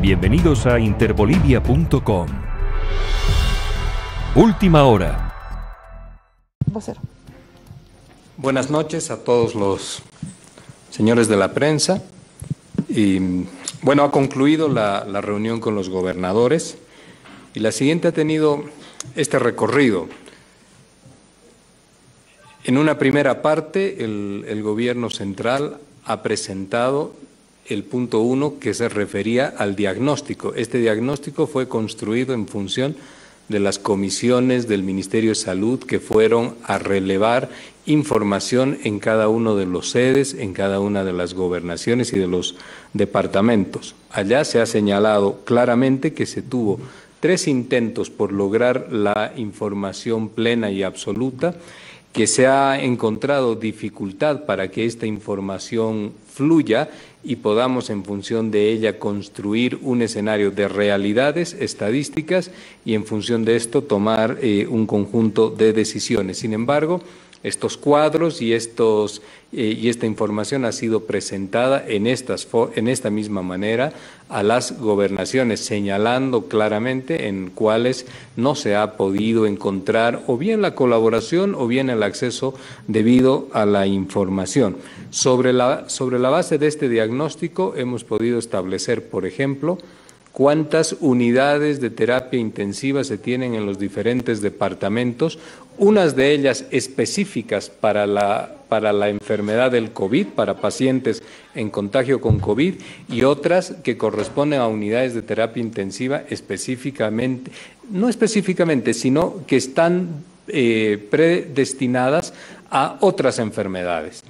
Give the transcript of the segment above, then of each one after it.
Bienvenidos a interbolivia.com. Última hora. Vocero. Buenas noches a todos los señores de la prensa. Ha concluido la reunión con los gobernadores y la siguiente ha tenido este recorrido. En una primera parte, el gobierno central ha presentado el punto 1 que se refería al diagnóstico. Este diagnóstico fue construido en función de las comisiones del Ministerio de Salud que fueron a relevar información en cada uno de los sedes, en cada una de las gobernaciones y de los departamentos. Allá se ha señalado claramente que se tuvo 3 intentos por lograr la información plena y absoluta, que se ha encontrado dificultad para que esta información fluya y podamos en función de ella construir un escenario de realidades estadísticas y en función de esto tomar un conjunto de decisiones. Sin embargo, estos cuadros y esta información ha sido presentada en esta misma manera a las gobernaciones, señalando claramente en cuáles no se ha podido encontrar o bien la colaboración o bien el acceso debido a la información. Sobre la base de este diagnóstico hemos podido establecer, por ejemplo, cuántas unidades de terapia intensiva se tienen en los diferentes departamentos, unas de ellas específicas para la enfermedad del COVID, para pacientes en contagio con COVID, y otras que corresponden a unidades de terapia intensiva específicamente, no específicamente, sino que están predestinadas a otras enfermedades.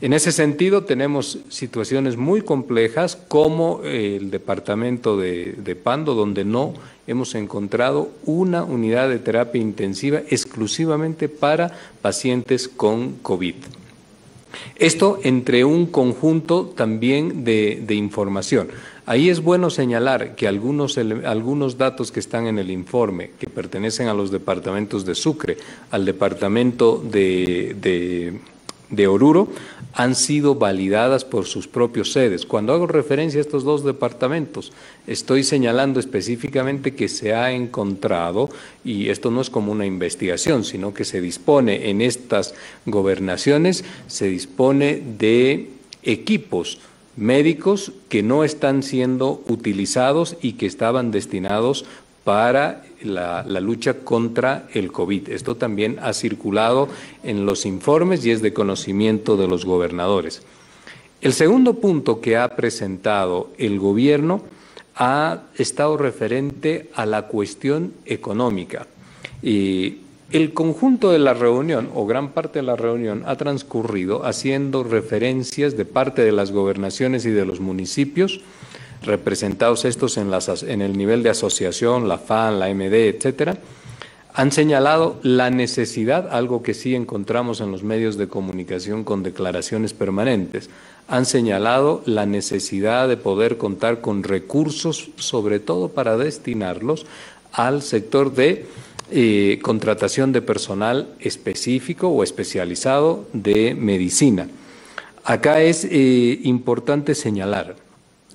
En ese sentido, tenemos situaciones muy complejas como el departamento de Pando, donde no hemos encontrado una unidad de terapia intensiva exclusivamente para pacientes con COVID. Esto entre un conjunto también de información. Ahí es bueno señalar que algunos datos que están en el informe, que pertenecen a los departamentos de Sucre, al departamento de Oruro, han sido validadas por sus propios sedes. Cuando hago referencia a estos 2 departamentos, estoy señalando específicamente que se ha encontrado, y esto no es como una investigación, sino que se dispone en estas gobernaciones, se dispone de equipos médicos que no están siendo utilizados y que estaban destinados para la lucha contra el COVID. Esto también ha circulado en los informes y es de conocimiento de los gobernadores. El segundo punto que ha presentado el gobierno ha estado referente a la cuestión económica. El conjunto de la reunión, o gran parte de la reunión, ha transcurrido haciendo referencias de parte de las gobernaciones y de los municipios, representados estos en el nivel de asociación, la FAN, la MD, etcétera, han señalado la necesidad, algo que sí encontramos en los medios de comunicación con declaraciones permanentes, han señalado la necesidad de poder contar con recursos, sobre todo para destinarlos al sector de contratación de personal específico o especializado de medicina. Acá es importante señalar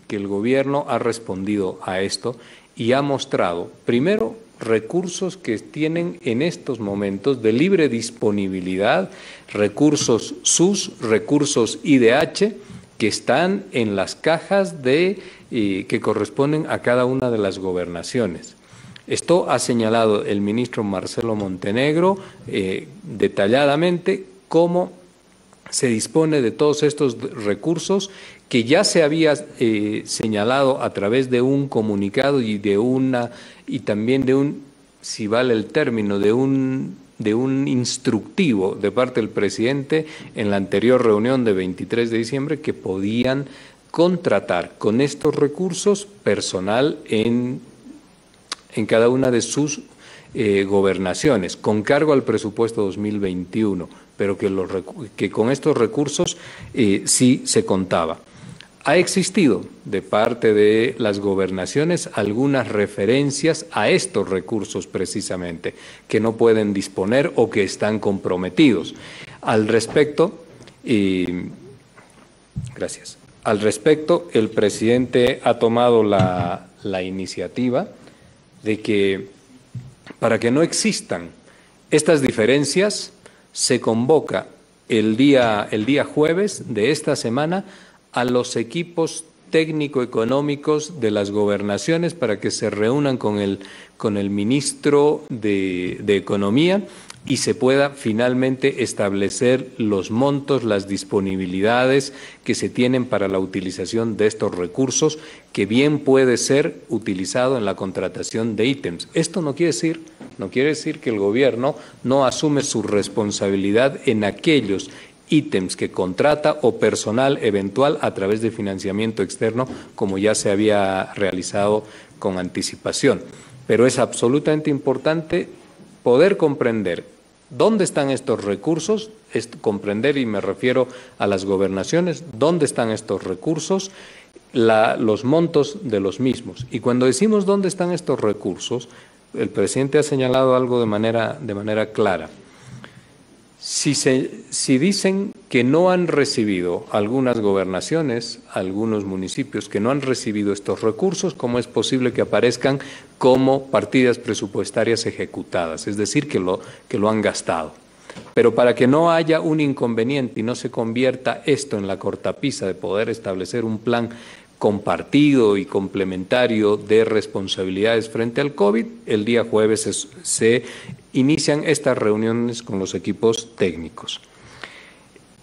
que el gobierno ha respondido a esto y ha mostrado, primero, recursos que tienen en estos momentos de libre disponibilidad, recursos SUS, recursos IDH, que están en las cajas que corresponden a cada una de las gobernaciones. Esto ha señalado el ministro Marcelo Montenegro detalladamente cómo se dispone de todos estos recursos que ya se había señalado a través de un comunicado y también de un, si vale el término, de un instructivo de parte del presidente en la anterior reunión de 23 de diciembre que podían contratar con estos recursos personal en cada una de sus gobernaciones, con cargo al presupuesto 2021, pero que con estos recursos sí se contaba. Ha existido de parte de las gobernaciones algunas referencias a estos recursos precisamente, que no pueden disponer o que están comprometidos. Al respecto, gracias. Al respecto, el presidente ha tomado la iniciativa de que, para que no existan estas diferencias, se convoca el día jueves de esta semana a los equipos técnico-económicos de las gobernaciones para que se reúnan con el ministro de Economía y se pueda finalmente establecer los montos, las disponibilidades que se tienen para la utilización de estos recursos, que bien puede ser utilizado en la contratación de ítems. Esto no quiere decir que el gobierno no asume su responsabilidad en aquellos ítems que contrata o personal eventual a través de financiamiento externo, como ya se había realizado con anticipación. Pero es absolutamente importante poder comprender dónde están estos recursos, comprender, y me refiero a las gobernaciones, dónde están estos recursos, los montos de los mismos. Y cuando decimos dónde están estos recursos, el presidente ha señalado algo de manera clara. Si dicen que no han recibido algunas gobernaciones, algunos municipios que no han recibido estos recursos, ¿cómo es posible que aparezcan como partidas presupuestarias ejecutadas? Es decir, que lo han gastado. Pero para que no haya un inconveniente y no se convierta esto en la cortapisa de poder establecer un plan compartido y complementario de responsabilidades frente al COVID, el día jueves se inician estas reuniones con los equipos técnicos.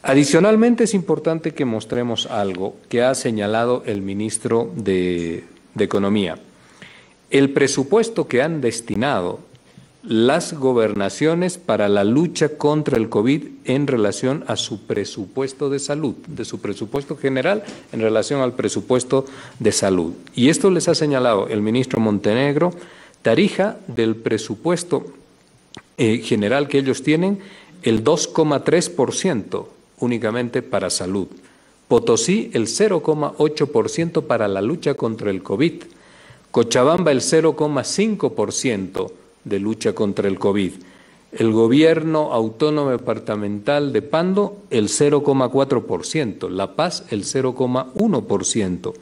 Adicionalmente, es importante que mostremos algo que ha señalado el ministro de Economía. El presupuesto que han destinado las gobernaciones para la lucha contra el COVID en relación a su presupuesto de salud, de su presupuesto general en relación al presupuesto de salud. Y esto les ha señalado el ministro Montenegro. Tarija, del presupuesto general que ellos tienen, el 2,3% únicamente para salud. Potosí, el 0,8% para la lucha contra el COVID. Cochabamba, el 0,5% de lucha contra el COVID. El gobierno autónomo departamental de Pando, el 0,4%. La Paz, el 0,1%.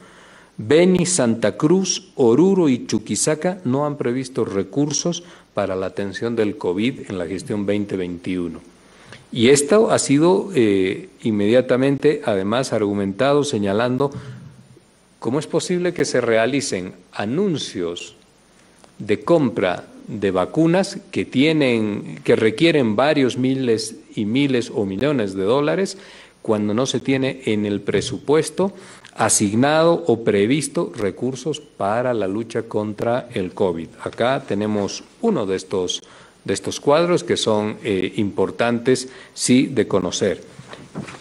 Beni, Santa Cruz, Oruro y Chuquisaca no han previsto recursos para la atención del COVID en la gestión 2021. Y esto ha sido inmediatamente, además, argumentado señalando cómo es posible que se realicen anuncios de compra de vacunas que requieren varios miles y miles o millones de dólares cuando no se tiene en el presupuesto asignado o previsto recursos para la lucha contra el COVID. Acá tenemos uno de estos cuadros que son importantes, sí, de conocer.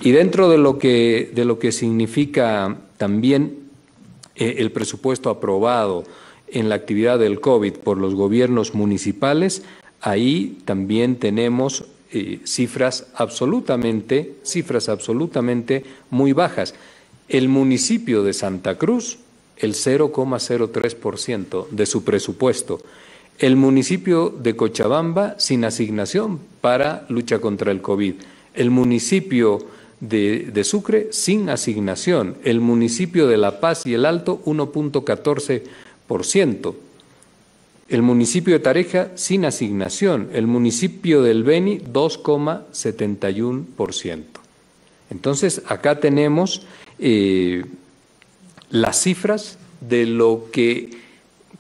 Y dentro de lo que significa también el presupuesto aprobado en la actividad del COVID por los gobiernos municipales, ahí también tenemos cifras absolutamente muy bajas. El municipio de Santa Cruz, el 0,03% de su presupuesto. El municipio de Cochabamba, sin asignación para lucha contra el COVID. El municipio de Sucre, sin asignación. El municipio de La Paz y el Alto, 1,14%. El municipio de Tarija, sin asignación. El municipio del Beni, 2,71%. Entonces, acá tenemos las cifras de lo que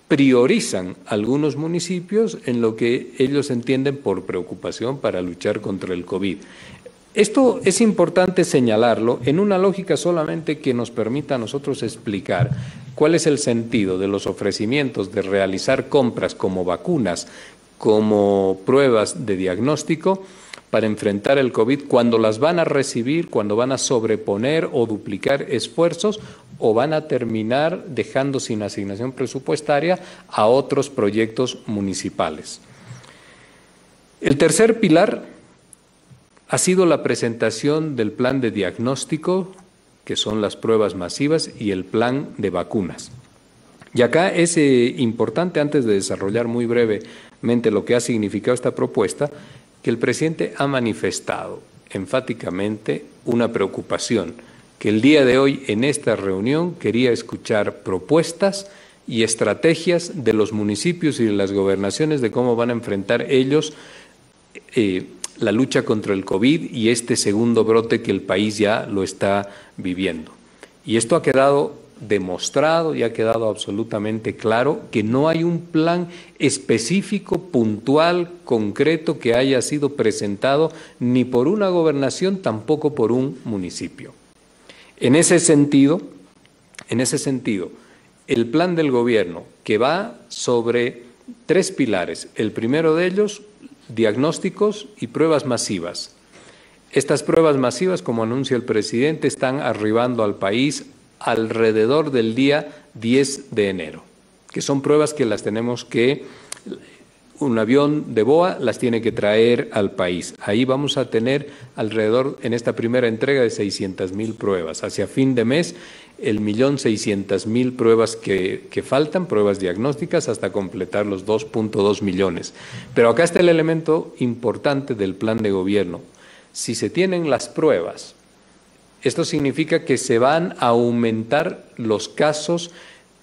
priorizan algunos municipios en lo que ellos entienden por preocupación para luchar contra el COVID. Esto es importante señalarlo en una lógica solamente que nos permita a nosotros explicar cuál es el sentido de los ofrecimientos de realizar compras como vacunas, como pruebas de diagnóstico para enfrentar el COVID, cuando las van a recibir, cuando van a sobreponer o duplicar esfuerzos o van a terminar dejando sin asignación presupuestaria a otros proyectos municipales. El tercer pilar ha sido la presentación del plan de diagnóstico, que son las pruebas masivas, y el plan de vacunas. Y acá es importante, antes de desarrollar muy brevemente lo que ha significado esta propuesta, que el presidente ha manifestado enfáticamente una preocupación que el día de hoy en esta reunión quería escuchar propuestas y estrategias de los municipios y de las gobernaciones de cómo van a enfrentar ellos la lucha contra el COVID y este segundo brote que el país ya lo está viviendo. Y esto ha quedado demostrado y ha quedado absolutamente claro que no hay un plan específico, puntual, concreto que haya sido presentado ni por una gobernación, tampoco por un municipio. En ese sentido, el plan del gobierno que va sobre 3 pilares, el primero de ellos, diagnósticos y pruebas masivas. Estas pruebas masivas, como anuncia el presidente, están arribando al país alrededor del día 10 de enero, que son pruebas que las tenemos que, un avión de BOA las tiene que traer al país. Ahí vamos a tener alrededor, en esta primera entrega, de 600.000 pruebas. Hacia fin de mes, 1.600.000 pruebas que faltan, pruebas diagnósticas, hasta completar los 2.2 millones. Pero acá está el elemento importante del plan de gobierno. Si se tienen las pruebas, esto significa que se van a aumentar los casos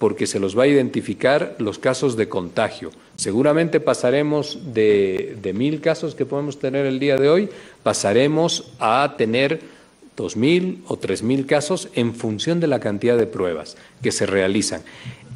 porque se los va a identificar los casos de contagio. Seguramente pasaremos de 1.000 casos que podemos tener el día de hoy, pasaremos a tener 2.000 o 3.000 casos en función de la cantidad de pruebas que se realizan.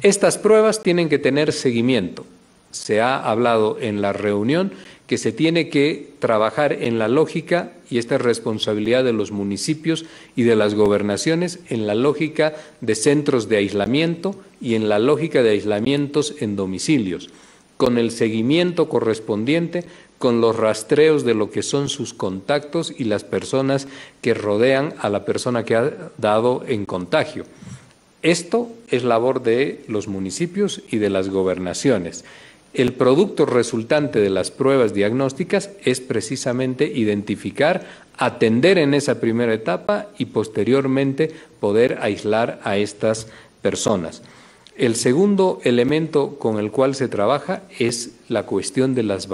Estas pruebas tienen que tener seguimiento. Se ha hablado en la reunión que se tiene que trabajar en la lógica, y esta es responsabilidad de los municipios y de las gobernaciones, en la lógica de centros de aislamiento y en la lógica de aislamientos en domicilios, con el seguimiento correspondiente, con los rastreos de lo que son sus contactos y las personas que rodean a la persona que ha dado en contagio. Esto es labor de los municipios y de las gobernaciones. El producto resultante de las pruebas diagnósticas es precisamente identificar, atender en esa primera etapa y posteriormente poder aislar a estas personas. El segundo elemento con el cual se trabaja es la cuestión de las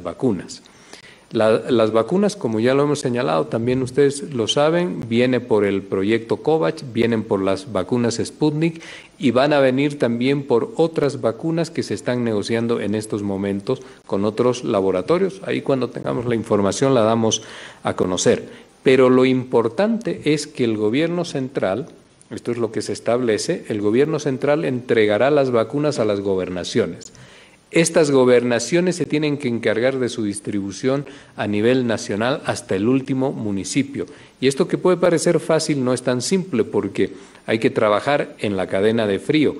vacunas. Las vacunas, como ya lo hemos señalado, también ustedes lo saben, viene por el proyecto COVAX, vienen por las vacunas Sputnik y van a venir también por otras vacunas que se están negociando en estos momentos con otros laboratorios. Ahí cuando tengamos la información la damos a conocer. Pero lo importante es que el gobierno central, esto es lo que se establece, el gobierno central entregará las vacunas a las gobernaciones. Estas gobernaciones se tienen que encargar de su distribución a nivel nacional hasta el último municipio. Y esto, que puede parecer fácil, no es tan simple, porque hay que trabajar en la cadena de frío,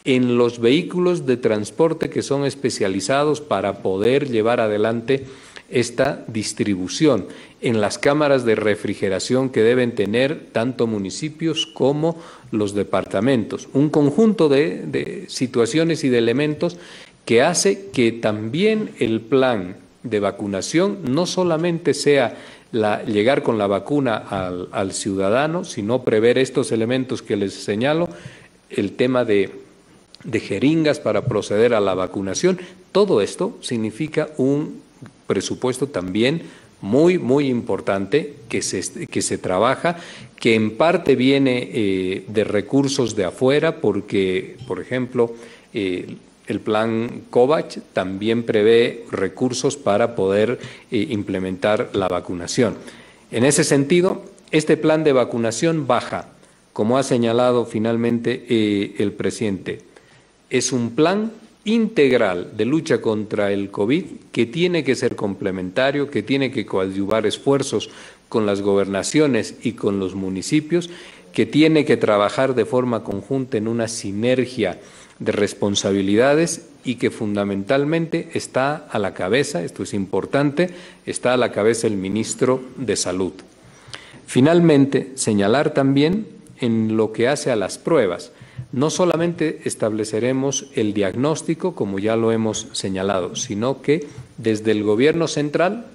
en los vehículos de transporte que son especializados para poder llevar adelante esta distribución, en las cámaras de refrigeración que deben tener tanto municipios como los departamentos. Un conjunto de situaciones y de elementos que hace que también el plan de vacunación no solamente sea llegar con la vacuna al ciudadano, sino prever estos elementos que les señalo, el tema de jeringas para proceder a la vacunación. Todo esto significa un presupuesto también muy, muy importante que se trabaja, que en parte viene de recursos de afuera, porque, por ejemplo, el plan COVAX también prevé recursos para poder implementar la vacunación. En ese sentido, este plan de vacunación baja, como ha señalado finalmente el presidente. Es un plan integral de lucha contra el COVID que tiene que ser complementario, que tiene que coadyuvar esfuerzos con las gobernaciones y con los municipios, que tiene que trabajar de forma conjunta en una sinergia de responsabilidades y que fundamentalmente está a la cabeza, esto es importante, está a la cabeza el ministro de Salud. Finalmente, señalar también en lo que hace a las pruebas. No solamente estableceremos el diagnóstico, como ya lo hemos señalado, sino que desde el gobierno central,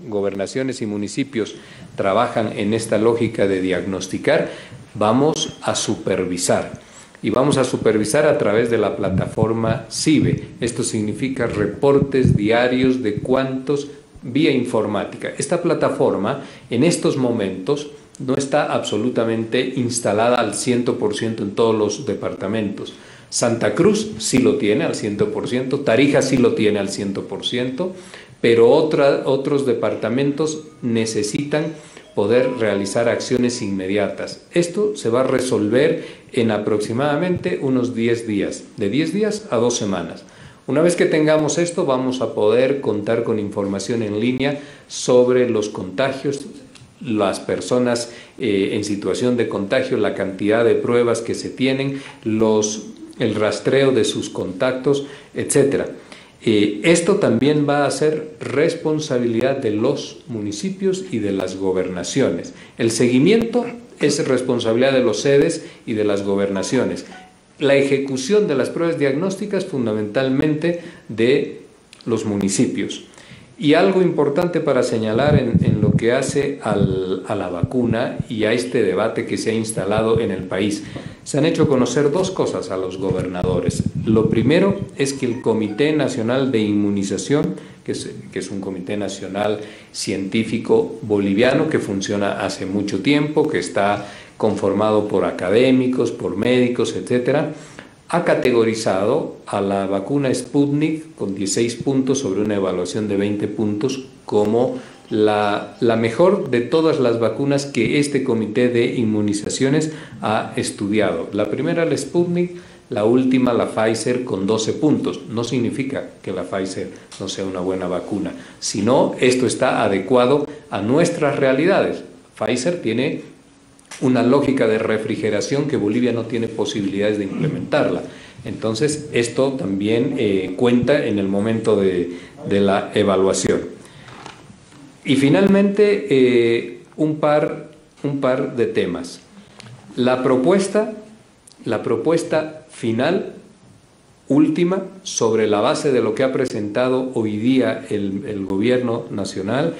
gobernaciones y municipios trabajan en esta lógica de diagnosticar, vamos a supervisar. Y vamos a supervisar a través de la plataforma CIBE. Esto significa reportes diarios de cuántos vía informática. Esta plataforma en estos momentos no está absolutamente instalada al 100% en todos los departamentos. Santa Cruz sí lo tiene al 100%, Tarija sí lo tiene al 100%, pero otros departamentos necesitan poder realizar acciones inmediatas. Esto se va a resolver en aproximadamente unos 10 días, de 10 días a 2 semanas. Una vez que tengamos esto, vamos a poder contar con información en línea sobre los contagios, las personas en situación de contagio, la cantidad de pruebas que se tienen, el rastreo de sus contactos, etcétera. Esto también va a ser responsabilidad de los municipios y de las gobernaciones. El seguimiento es responsabilidad de los sedes y de las gobernaciones. La ejecución de las pruebas diagnósticas fundamentalmente de los municipios. Y algo importante para señalar en lo que hace a la vacuna y a este debate que se ha instalado en el país. Se han hecho conocer dos cosas a los gobernadores. Lo primero es que el Comité Nacional de Inmunización, que es un comité nacional científico boliviano que funciona hace mucho tiempo, que está conformado por académicos, por médicos, etcétera, ha categorizado a la vacuna Sputnik con 16 puntos sobre una evaluación de 20 puntos como la mejor de todas las vacunas que este comité de inmunizaciones ha estudiado. La primera, la Sputnik, la última, la Pfizer, con 12 puntos. No significa que la Pfizer no sea una buena vacuna, sino esto está adecuado a nuestras realidades. Pfizer tiene una lógica de refrigeración que Bolivia no tiene posibilidades de implementarla. Entonces, esto también cuenta en el momento de la evaluación. Y finalmente, un par de temas. La propuesta final, última, sobre la base de lo que ha presentado hoy día el gobierno nacional,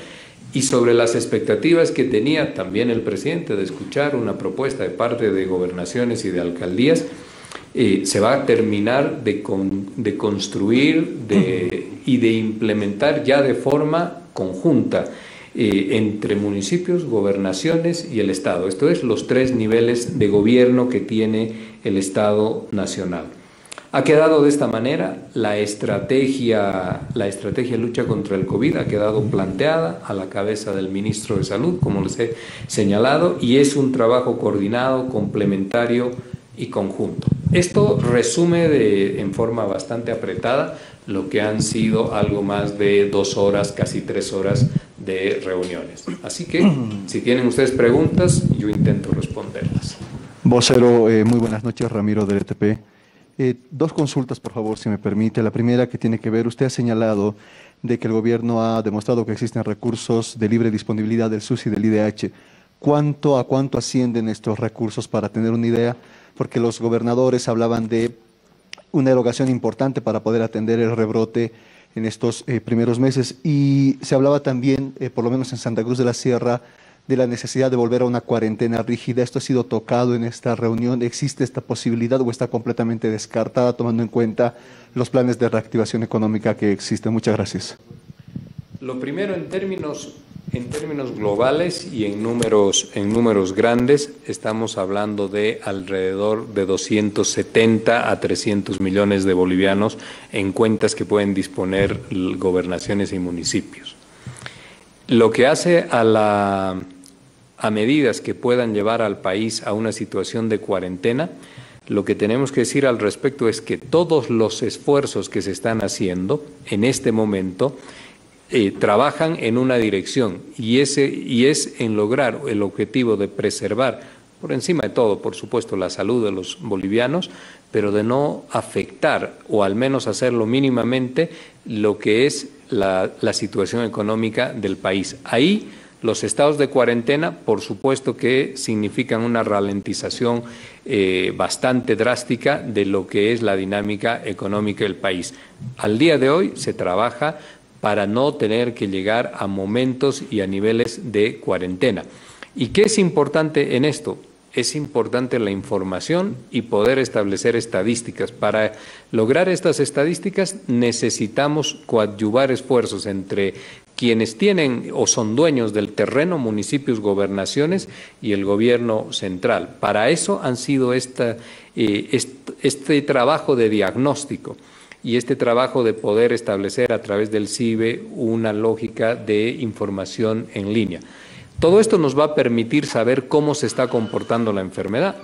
y sobre las expectativas que tenía también el presidente de escuchar una propuesta de parte de gobernaciones y de alcaldías, se va a terminar de construir y de implementar ya de forma conjunta entre municipios, gobernaciones y el Estado. Esto es los 3 niveles de gobierno que tiene el Estado nacional. Ha quedado de esta manera la estrategia de lucha contra el COVID, ha quedado planteada a la cabeza del ministro de Salud, como les he señalado, y es un trabajo coordinado, complementario y conjunto. Esto resume en forma bastante apretada lo que han sido algo más de 2 horas, casi 3 horas de reuniones. Así que, si tienen ustedes preguntas, yo intento responderlas. Vocero, muy buenas noches, Ramiro del ETP. 2 consultas, por favor, si me permite. La primera que tiene que ver, usted ha señalado de que el gobierno ha demostrado que existen recursos de libre disponibilidad del SUS y del IDH. ¿A cuánto ascienden estos recursos para tener una idea? Porque los gobernadores hablaban de una erogación importante para poder atender el rebrote en estos primeros meses. Y se hablaba también, por lo menos en Santa Cruz de la Sierra, de la necesidad de volver a una cuarentena rígida. ¿Esto ha sido tocado en esta reunión? ¿Existe esta posibilidad o está completamente descartada tomando en cuenta los planes de reactivación económica que existen? Muchas gracias. Lo primero, en términos globales y en números grandes, estamos hablando de alrededor de 270 a 300 millones de bolivianos en cuentas que pueden disponer gobernaciones y municipios. Lo que hace a medidas que puedan llevar al país a una situación de cuarentena, lo que tenemos que decir al respecto es que todos los esfuerzos que se están haciendo en este momento trabajan en una dirección y es en lograr el objetivo de preservar, por encima de todo, por supuesto, la salud de los bolivianos, pero de no afectar o al menos hacerlo mínimamente lo que es la situación económica del país. Ahí los estados de cuarentena, por supuesto que significan una ralentización bastante drástica de lo que es la dinámica económica del país. Al día de hoy se trabaja para no tener que llegar a momentos y a niveles de cuarentena. ¿Y qué es importante en esto? Es importante la información y poder establecer estadísticas. Para lograr estas estadísticas necesitamos coadyuvar esfuerzos entre quienes tienen o son dueños del terreno, municipios, gobernaciones y el gobierno central. Para eso han sido este trabajo de diagnóstico y este trabajo de poder establecer a través del CIBE una lógica de información en línea. Todo esto nos va a permitir saber cómo se está comportando la enfermedad.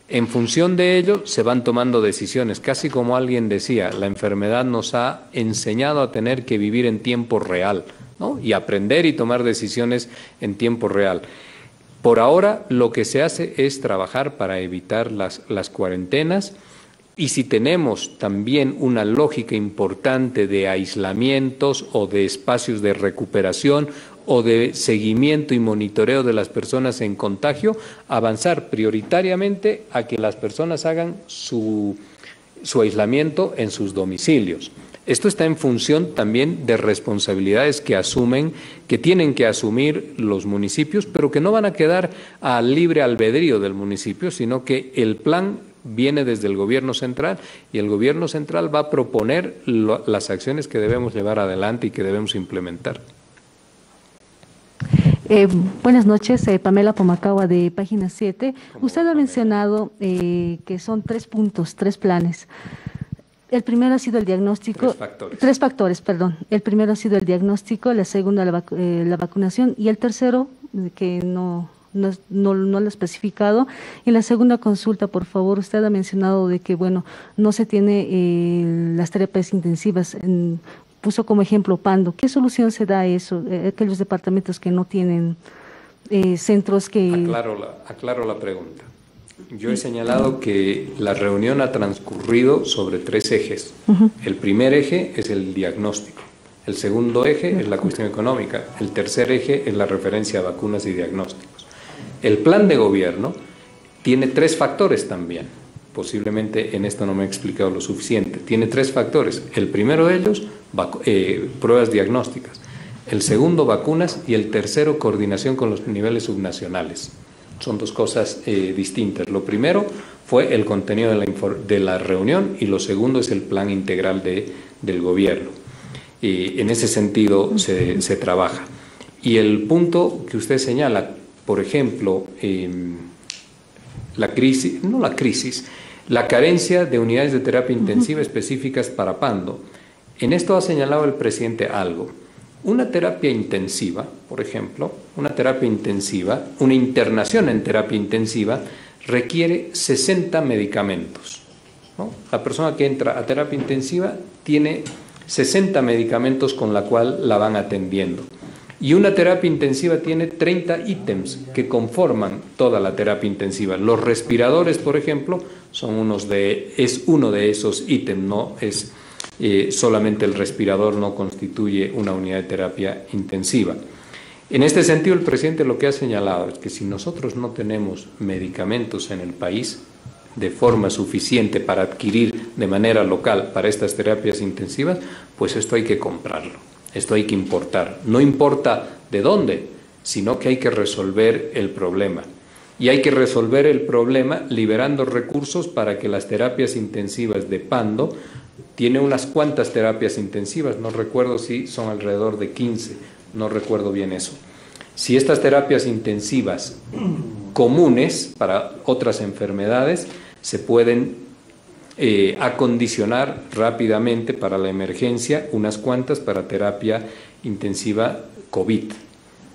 En función de ello se van tomando decisiones, casi como alguien decía, la enfermedad nos ha enseñado a tener que vivir en tiempo real, ¿no? Y aprender y tomar decisiones en tiempo real. Por ahora lo que se hace es trabajar para evitar las cuarentenas y si tenemos también una lógica importante de aislamientos o de espacios de recuperación o de seguimiento y monitoreo de las personas en contagio, avanzar prioritariamente a que las personas hagan su aislamiento en sus domicilios. Esto está en función también de responsabilidades que tienen que asumir los municipios, pero que no van a quedar al libre albedrío del municipio, sino que el plan viene desde el gobierno central y el gobierno central va a proponer las acciones que debemos llevar adelante y que debemos implementar. Buenas noches, Pamela Pomacagua de Página 7. Usted ha mencionado que son 3 puntos, 3 planes. El primero ha sido el diagnóstico. 3 factores, perdón. El primero ha sido el diagnóstico, la segunda la vacunación y el tercero, que no lo ha especificado. En la segunda consulta, por favor, usted ha mencionado de que, bueno, no se tiene las terapias intensivas puso como ejemplo Pando. ¿Qué solución se da a eso? Aquellos departamentos que no tienen centros que... Aclaro la pregunta. Yo he señalado que la reunión ha transcurrido sobre 3 ejes. El primer eje es el diagnóstico. El segundo eje es la cuestión económica. El tercer eje es la referencia a vacunas y diagnósticos. El plan de gobierno tiene 3 factores también. Posiblemente en esto no me he explicado lo suficiente. Tiene 3 factores. El primero de ellos, pruebas diagnósticas. El segundo, vacunas. Y el tercero, coordinación con los niveles subnacionales. Son 2 cosas distintas. Lo primero fue el contenido de la reunión y lo segundo es el plan integral del gobierno. En ese sentido se trabaja. Y el punto que usted señala, por ejemplo, la carencia de unidades de terapia intensiva específicas para Pando. En esto ha señalado el presidente algo. Una terapia intensiva, por ejemplo, una internación en terapia intensiva requiere 60 medicamentos, ¿no? La persona que entra a terapia intensiva tiene 60 medicamentos con la cual la van atendiendo. Y una terapia intensiva tiene 30 ítems que conforman toda la terapia intensiva. Los respiradores, por ejemplo, es uno de esos ítems, no es solamente el respirador no constituye una unidad de terapia intensiva. En este sentido, el presidente lo que ha señalado es que si nosotros no tenemos medicamentos en el país de forma suficiente para adquirir de manera local para estas terapias intensivas, pues esto hay que comprarlo, esto hay que importar. No importa de dónde, sino que hay que resolver el problema. Y hay que resolver el problema liberando recursos para que las terapias intensivas de Pando tiene unas cuantas terapias intensivas, no recuerdo si son alrededor de 15, no recuerdo bien eso. Si estas terapias intensivas comunes para otras enfermedades se pueden acondicionar rápidamente para la emergencia, unas cuantas para terapia intensiva COVID,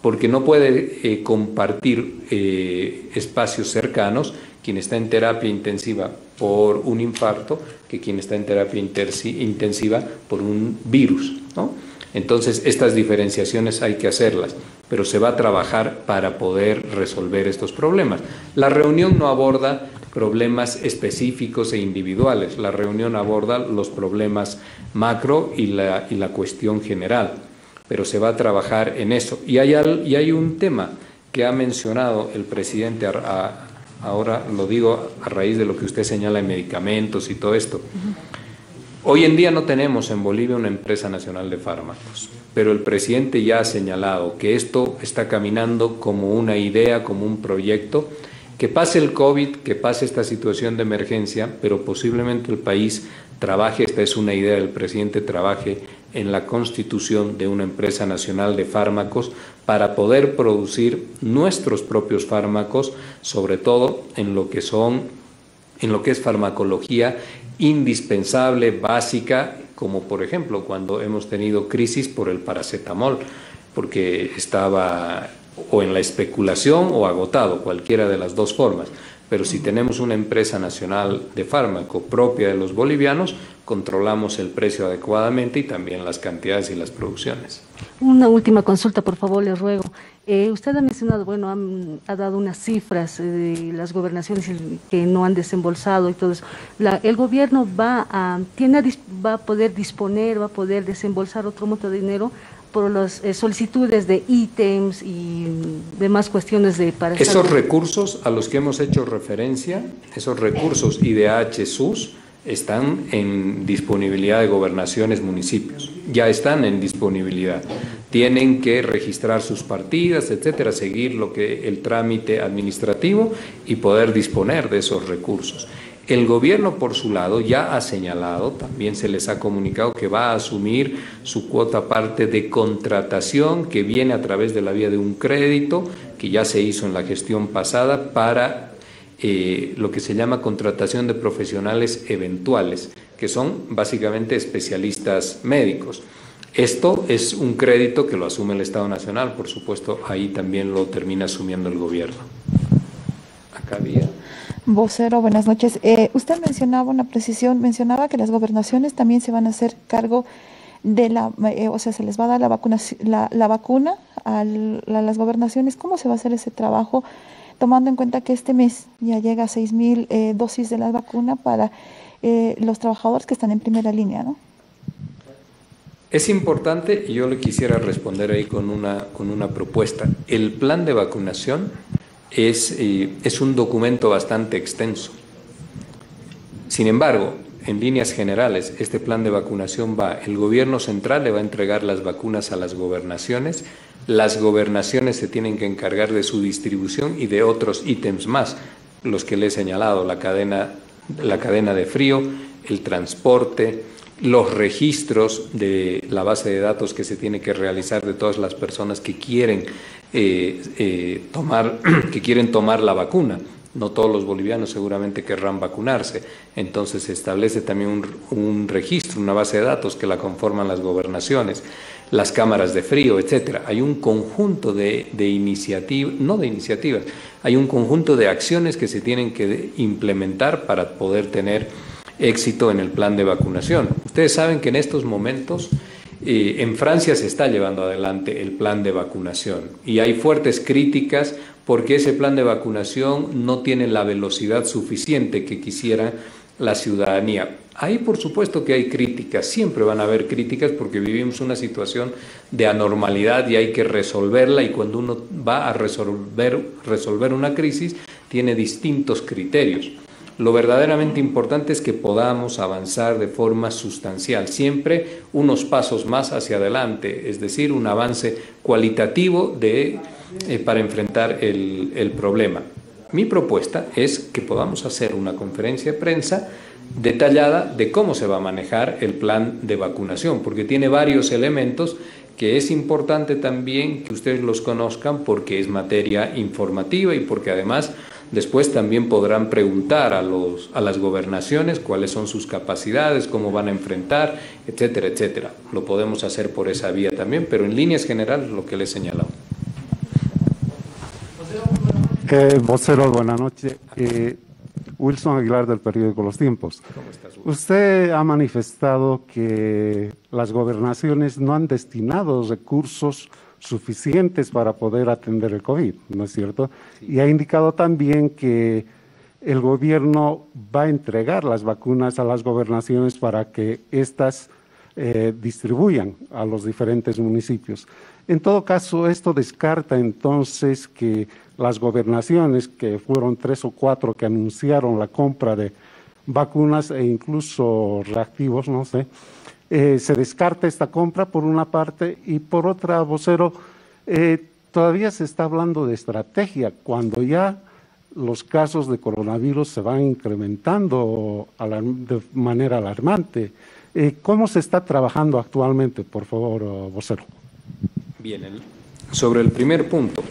porque no puede compartir espacios cercanos quien está en terapia intensiva por un infarto que quien está en terapia intensiva por un virus, ¿no? Entonces, estas diferenciaciones hay que hacerlas, pero se va a trabajar para poder resolver estos problemas. La reunión no aborda problemas específicos e individuales, la reunión aborda los problemas macro y la cuestión general, pero se va a trabajar en eso. Y hay un tema que ha mencionado el presidente, ahora lo digo a raíz de lo que usted señala en medicamentos y todo esto. Hoy en día no tenemos en Bolivia una empresa nacional de fármacos, pero el presidente ya ha señalado que esto está caminando como una idea, como un proyecto, que pase el COVID, que pase esta situación de emergencia, pero posiblemente el país trabaje, esta es una idea del presidente, trabaje en la constitución de una empresa nacional de fármacos para poder producir nuestros propios fármacos, sobre todo en lo que es farmacología indispensable, básica, como por ejemplo cuando hemos tenido crisis por el paracetamol, porque estaba o en la especulación o agotado, cualquiera de las dos formas. Pero si tenemos una empresa nacional de fármaco propia de los bolivianos, controlamos el precio adecuadamente y también las cantidades y las producciones. Una última consulta, por favor, le ruego. Usted ha mencionado, bueno, ha dado unas cifras de las gobernaciones que no han desembolsado y todo eso. ¿El gobierno va a poder disponer, va a poder desembolsar otro monto de dinero por las solicitudes de ítems y demás cuestiones para esos recursos a los que hemos hecho referencia, esos recursos IDH, SUS, están en disponibilidad de gobernaciones, municipios, ya están en disponibilidad. Tienen que registrar sus partidas, etcétera, seguir el trámite administrativo y poder disponer de esos recursos. El gobierno, por su lado, ya ha señalado, también se les ha comunicado que va a asumir su cuota parte de contratación que viene a través de la vía de un crédito que ya se hizo en la gestión pasada para lo que se llama contratación de profesionales eventuales, que son básicamente especialistas médicos. Esto es un crédito que lo asume el Estado Nacional, por supuesto, ahí también lo termina asumiendo el gobierno. Acá había... Vocero, buenas noches. Usted mencionaba una precisión, mencionaba que las gobernaciones también se van a hacer cargo de o sea, se les va a dar la vacuna a las gobernaciones. ¿Cómo se va a hacer ese trabajo? Tomando en cuenta que este mes ya llega a 6.000 dosis de la vacuna para los trabajadores que están en primera línea, ¿no? Es importante, y yo le quisiera responder ahí con una propuesta. El plan de vacunación es un documento bastante extenso. Sin embargo, en líneas generales, este plan de vacunación el gobierno central le va a entregar las vacunas a las gobernaciones se tienen que encargar de su distribución y de otros ítems más, los que le he señalado, la cadena de frío, el transporte, los registros de la base de datos que se tiene que realizar de todas las personas que quieren tomar la vacuna. No todos los bolivianos seguramente querrán vacunarse. Entonces se establece también un registro, una base de datos que la conforman las gobernaciones, las cámaras de frío, etcétera. Hay un conjunto hay un conjunto de acciones que se tienen que implementar para poder tener éxito en el plan de vacunación. Ustedes saben que en estos momentos en Francia se está llevando adelante el plan de vacunación y hay fuertes críticas porque ese plan de vacunación no tiene la velocidad suficiente que quisiera la ciudadanía. Ahí por supuesto que hay críticas, siempre van a haber críticas porque vivimos una situación de anormalidad y hay que resolverla, y cuando uno va a resolver una crisis tiene distintos criterios. Lo verdaderamente importante es que podamos avanzar de forma sustancial, siempre unos pasos más hacia adelante, es decir, un avance cualitativo para enfrentar el problema. Mi propuesta es que podamos hacer una conferencia de prensa detallada de cómo se va a manejar el plan de vacunación, porque tiene varios elementos que es importante también que ustedes los conozcan porque es materia informativa y porque además después también podrán preguntar a las gobernaciones cuáles son sus capacidades, cómo van a enfrentar, etcétera, etcétera. Lo podemos hacer por esa vía también, pero en líneas generales lo que les he señalado. Vocero, buenas noches. Wilson Aguilar del periódico Los Tiempos. ¿Cómo estás, Wilson? Usted ha manifestado que las gobernaciones no han destinado recursos suficientes para poder atender el COVID, ¿no es cierto? Sí. Y ha indicado también que el gobierno va a entregar las vacunas a las gobernaciones para que éstas distribuyan a los diferentes municipios. En todo caso, esto descarta entonces que las gobernaciones, que fueron 3 o 4 que anunciaron la compra de vacunas e incluso reactivos, no sé, se descarta esta compra por una parte, y por otra, vocero, todavía se está hablando de estrategia, cuando ya los casos de coronavirus se van incrementando de manera alarmante. ¿Cómo se está trabajando actualmente, por favor, vocero? Bien, sobre el primer punto,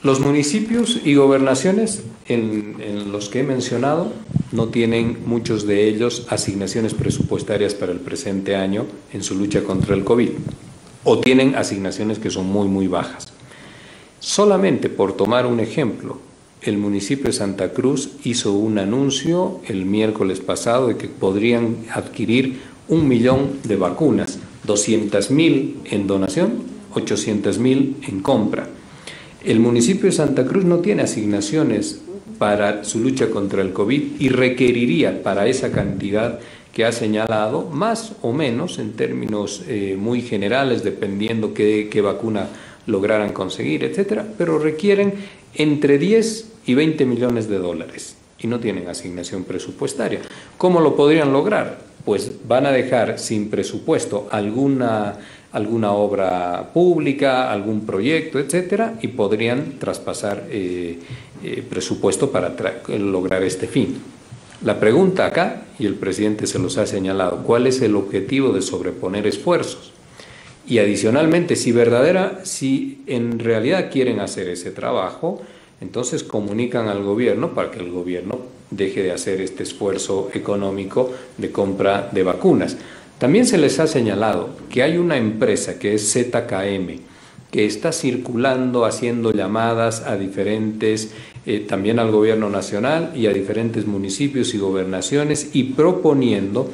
los municipios y gobernaciones en los que he mencionado no tienen, muchos de ellos, asignaciones presupuestarias para el presente año en su lucha contra el COVID, o tienen asignaciones que son muy, muy bajas. Solamente por tomar un ejemplo, el municipio de Santa Cruz hizo un anuncio el miércoles pasado de que podrían adquirir 1 millón de vacunas, 200.000 en donación, 800.000 en compra. El municipio de Santa Cruz no tiene asignaciones para su lucha contra el COVID y requeriría para esa cantidad que ha señalado, más o menos en términos muy generales, dependiendo qué vacuna lograran conseguir, etcétera, pero requieren entre 10 y 20 millones de dólares y no tienen asignación presupuestaria. ¿Cómo lo podrían lograr? Pues van a dejar sin presupuesto alguna obra pública, algún proyecto, etcétera, y podrían traspasar presupuesto para lograr este fin. La pregunta acá, y el presidente se los ha señalado, ¿cuál es el objetivo de sobreponer esfuerzos? Y adicionalmente, si en realidad quieren hacer ese trabajo, entonces comunican al gobierno para que el gobierno deje de hacer este esfuerzo económico de compra de vacunas. También se les ha señalado que hay una empresa que es ZKM, que está circulando, haciendo llamadas a diferentes, también al gobierno nacional y a diferentes municipios y gobernaciones, y proponiendo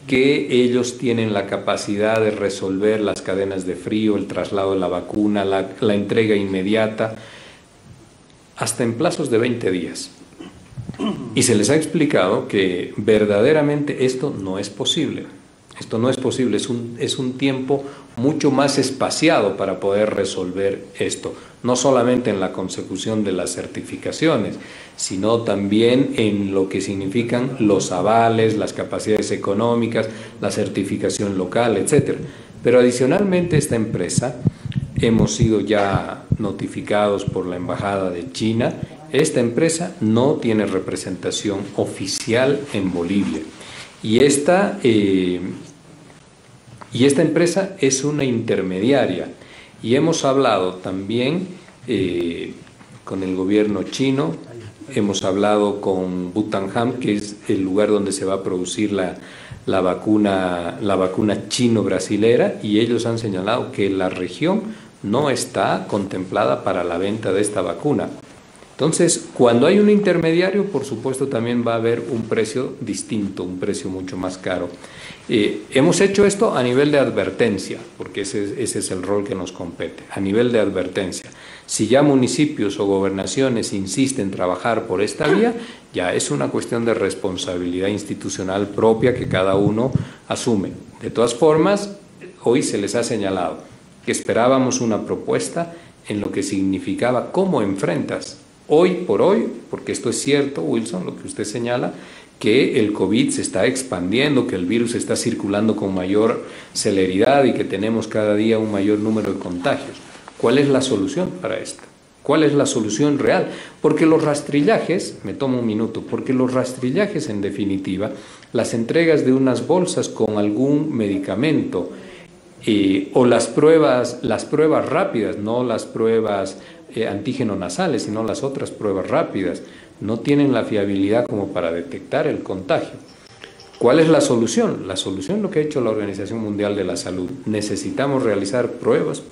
que ellos tienen la capacidad de resolver las cadenas de frío, el traslado de la vacuna, la entrega inmediata, hasta en plazos de 20 días. Y se les ha explicado que verdaderamente esto no es posible. Esto no es posible, es un tiempo mucho más espaciado para poder resolver esto, no solamente en la consecución de las certificaciones, sino también en lo que significan los avales, las capacidades económicas, la certificación local, etcétera. Pero adicionalmente esta empresa, hemos sido ya notificados por la Embajada de China, esta empresa no tiene representación oficial en Bolivia. Y esta empresa es una intermediaria, y hemos hablado también con el gobierno chino, hemos hablado con Butanham, que es el lugar donde se va a producir la vacuna chino-brasilera, y ellos han señalado que la región no está contemplada para la venta de esta vacuna. Entonces, cuando hay un intermediario, por supuesto también va a haber un precio distinto, un precio mucho más caro. Hemos hecho esto a nivel de advertencia, porque ese es el rol que nos compete, a nivel de advertencia. Si ya municipios o gobernaciones insisten en trabajar por esta vía, ya es una cuestión de responsabilidad institucional propia que cada uno asume. De todas formas, hoy se les ha señalado que esperábamos una propuesta en lo que significaba cómo enfrentas hoy por hoy, porque esto es cierto, Wilson, lo que usted señala, que el COVID se está expandiendo, que el virus está circulando con mayor celeridad y que tenemos cada día un mayor número de contagios. ¿Cuál es la solución para esto? ¿Cuál es la solución real? Porque los rastrillajes, me tomo un minuto, porque los rastrillajes en definitiva, las entregas de unas bolsas con algún medicamento o las pruebas rápidas, no las pruebas antígeno nasales, sino las otras pruebas rápidas, no tienen la fiabilidad como para detectar el contagio. ¿Cuál es la solución? La solución es lo que ha hecho la Organización Mundial de la Salud. Necesitamos realizar pruebas,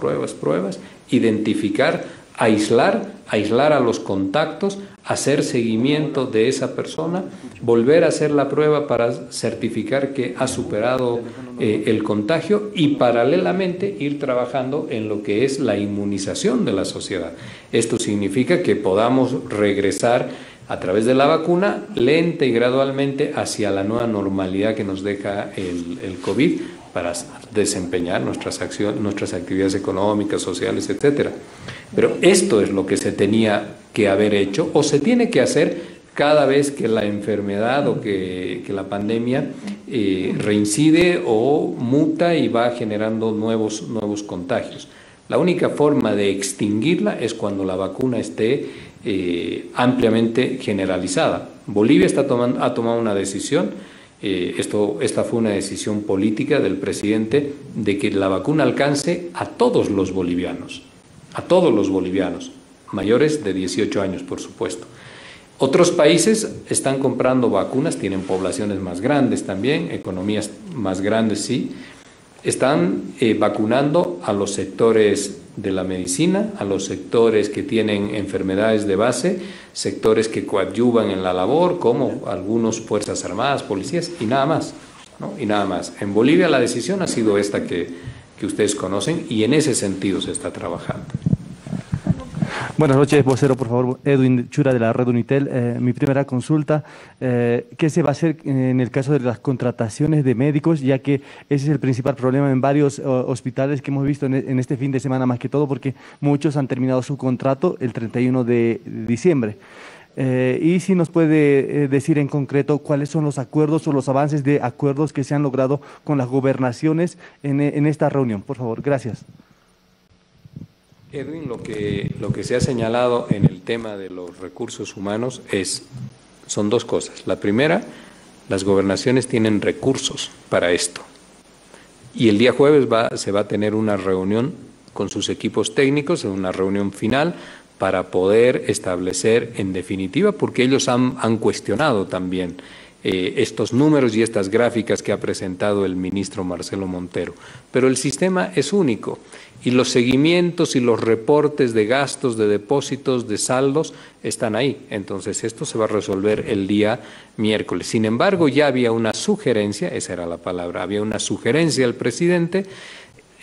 identificar, aislar a los contactos, hacer seguimiento de esa persona, volver a hacer la prueba para certificar que ha superado el contagio y paralelamente ir trabajando en lo que es la inmunización de la sociedad. Esto significa que podamos regresar a través de la vacuna lenta y gradualmente hacia la nueva normalidad que nos deja el COVID para desempeñar nuestras actividades económicas, sociales, etcétera. Pero esto es lo que se tenía que haber hecho o se tiene que hacer cada vez que la enfermedad o que la pandemia reincide o muta y va generando nuevos contagios. La única forma de extinguirla es cuando la vacuna esté ampliamente generalizada. Bolivia ha tomado una decisión, esta fue una decisión política del presidente, de que la vacuna alcance a todos los bolivianos, mayores de 18 años, por supuesto. Otros países están comprando vacunas, tienen poblaciones más grandes también, economías más grandes, sí. Están vacunando a los sectores de la medicina, a los sectores que tienen enfermedades de base, sectores que coadyuvan en la labor, como algunos Fuerzas Armadas, policías, y nada más, ¿no? Y nada más. En Bolivia la decisión ha sido esta que ustedes conocen, y en ese sentido se está trabajando. Buenas noches, vocero, por favor. Edwin Chura, de la red Unitel. Mi primera consulta, ¿qué se va a hacer en el caso de las contrataciones de médicos? Ya que ese es el principal problema en varios hospitales que hemos visto en este fin de semana, más que todo, porque muchos han terminado su contrato el 31 de diciembre. Y si nos puede decir en concreto cuáles son los acuerdos o los avances de acuerdos que se han logrado con las gobernaciones en esta reunión, por favor. Gracias. Edwin, lo que se ha señalado en el tema de los recursos humanos son dos cosas. La primera, las gobernaciones tienen recursos para esto. Y el día jueves se va a tener una reunión con sus equipos técnicos, una reunión final, para poder establecer en definitiva, porque ellos han cuestionado también estos números y estas gráficas que ha presentado el ministro Marcelo Montero. Pero el sistema es único y los seguimientos y los reportes de gastos, de depósitos, de saldos están ahí. Entonces esto se va a resolver el día miércoles. Sin embargo, ya había una sugerencia, esa era la palabra, había una sugerencia al presidente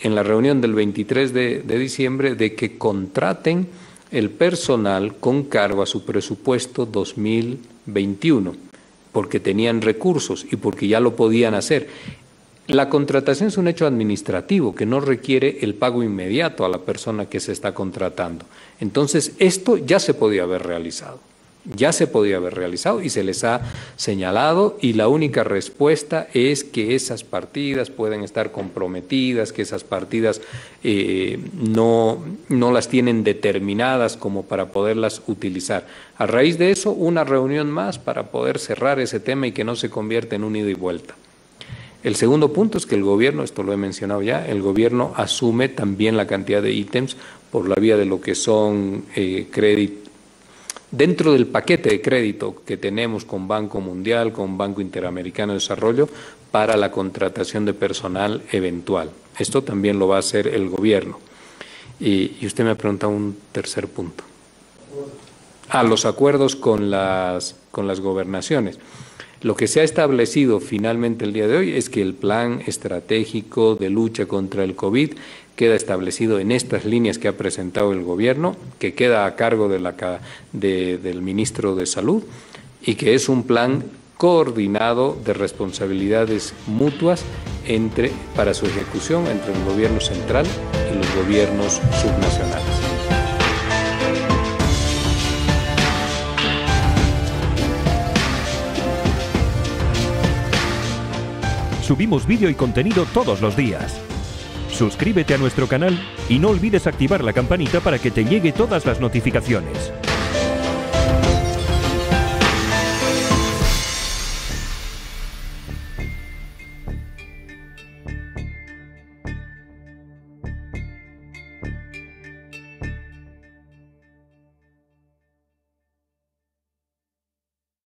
en la reunión del 23 de diciembre de que contraten el personal con cargo a su presupuesto 2021. Porque tenían recursos y porque ya lo podían hacer. La contratación es un hecho administrativo que no requiere el pago inmediato a la persona que se está contratando. Entonces, esto ya se podía haber realizado. Y se les ha señalado, y la única respuesta es que esas partidas pueden estar comprometidas, que esas partidas no las tienen determinadas como para poderlas utilizar. A raíz de eso, una reunión más para poder cerrar ese tema y que no se convierta en un ida y vuelta. El segundo punto es que el gobierno, esto lo he mencionado ya, el gobierno asume también la cantidad de ítems por la vía de lo que son créditos. Dentro del paquete de crédito que tenemos con Banco Mundial, con Banco Interamericano de Desarrollo, para la contratación de personal eventual. Esto también lo va a hacer el gobierno. Y usted me ha preguntado un tercer punto. Los acuerdos con las gobernaciones. Lo que se ha establecido finalmente el día de hoy es que el plan estratégico de lucha contra el COVID queda establecido en estas líneas que ha presentado el gobierno, que queda a cargo del ministro de Salud, y que es un plan coordinado de responsabilidades mutuas para su ejecución entre el gobierno central y los gobiernos subnacionales. Subimos vídeo y contenido todos los días. Suscríbete a nuestro canal y no olvides activar la campanita para que te llegue todas las notificaciones.